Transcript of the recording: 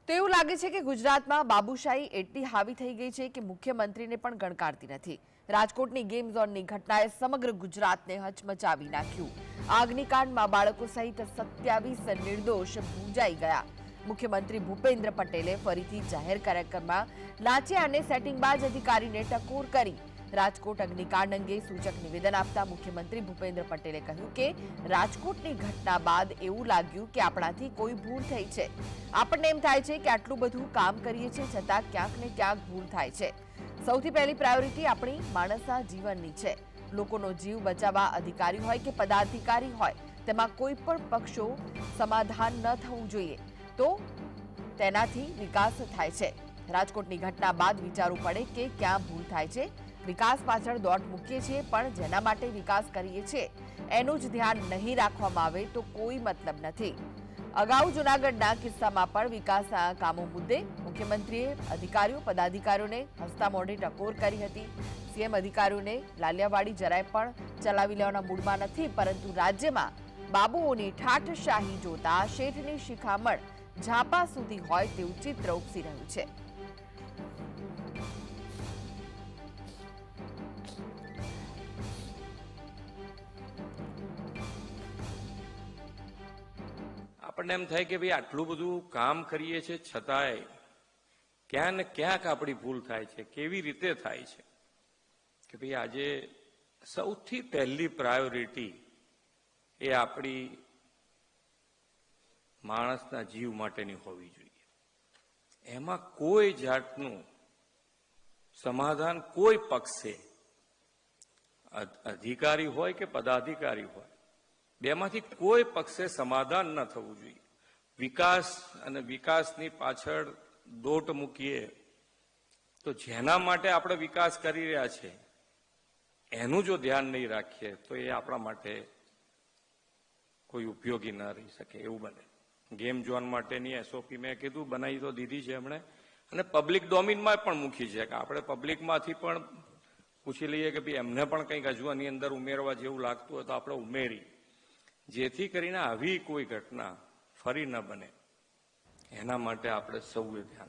તો એવું લાગે છે કે ગુજરાતમાં બાબુશાહી એટલી હાવી થઈ ગઈ છે કે મુખ્યમંત્રીને પણ ગણકારતી નથી। રાજકોટની ગેમ ઝોનની ઘટનાએ સમગ્ર ગુજરાતને હચમચાવી નાખ્યું। અગ્નિકાંડમાં બાળકો સહિત 27 નિર્દોષ ભૂંજાઈ ગયા। મુખ્યમંત્રી ભૂપેન્દ્ર પટેલે ફરીથી જાહેર કાર્યક્રમમાં નાચ્યા અને સેટિંગબાજ અધિકારીને ટકોર કરી। રાજકોટ અગ્નિકાંડ અંગે સૂચક નિવેદન આપતા મુખ્યમંત્રી ભૂપેન્દ્ર પટેલે કહ્યું કે રાજકોટની ઘટના બાદ એવું લાગ્યું કે આપણાથી કોઈ ભૂલ થઈ છે। આપણને એમ થાય છે કે આટલું બધું કામ કરીએ છીએ છતાં ક્યાંક ને ક્યાંક ભૂલ થાય છે। સૌથી પહેલી પ્રાયોરિટી આપણી માણસના જીવનની છે। લોકોનો જીવ બચાવવા અધિકારી હોય કે પદાધિકારી હોય તેમાં કોઈ પણ પક્ષો સમાધાન ન થવું જોઈએ તો તેનાથી વિકાસ થાય છે। રાજકોટની ઘટના બાદ વિચારવું પડે કે ક્યાં ભૂલ થાય છે। વિકાસ પાછળ દોટ મૂકીએ છીએ પણ જેના માટે વિકાસ કરીએ છીએ એનું જ ધ્યાન નહીં રાખવામાં આવે તો કોઈ મતલબ નથી। અગાઉ જૂનાગઢના કિસ્સામાં પણ વિકાસના કામો મુદ્દે મુખ્યમંત્રીએ અધિકારીઓ પદાધિકારીઓને હસતા મોઢે ટકોર કરી હતી। સીએમ અધિકારીઓને લાલિયાવાડી જરાય પણ ચલાવી લેવાના મૂડમાં નથી, પરંતુ રાજ્યમાં બાબુઓની ઠાઠશાહી જોતા શેઠની શિખામણ ઝાપા સુધી હોય તેવું ચિત્ર ઉપસી રહ્યું છે। આપણને એમ થાય કે ભાઈ આટલું બધું કામ કરીએ છીએ છતાંય ક્યાં ને ક્યાંક આપણી ભૂલ થાય છે। કેવી રીતે થાય છે કે ભાઈ આજે સૌથી પહેલી પ્રાયોરિટી એ આપણી માણસના જીવ માટેની હોવી જોઈએ। એમાં કોઈ જાતનું સમાધાન કોઈ પક્ષે અધિકારી હોય કે પદાધિકારી હોય બેમાંથી કોઈ પક્ષે સમાધાન ન થવું જોઈએ। વિકાસ અને વિકાસની પાછળ દોટ મૂકીએ તો જેના માટે આપણે વિકાસ કરી રહ્યા છે એનું જો ધ્યાન નહીં રાખીએ તો એ આપણા માટે કોઈ ઉપયોગી ન રહી શકે એવું બને। ગેમ ઝોન માટેની એસઓપી મેં કીધું બનાવી તો દીધી છે એમણે, અને પબ્લિક ડોમિનમાં પણ મૂકી છે કે આપણે પબ્લિકમાંથી પણ પૂછી લઈએ કે ભાઈ એમને પણ કંઈક હજુ આની અંદર ઉમેરવા જેવું લાગતું હોય તો આપણે ઉમેરી, જેથી કરીને આવી કોઈ ઘટના ફરી ન બને એના માટે આપણે સૌએ ધ્યાન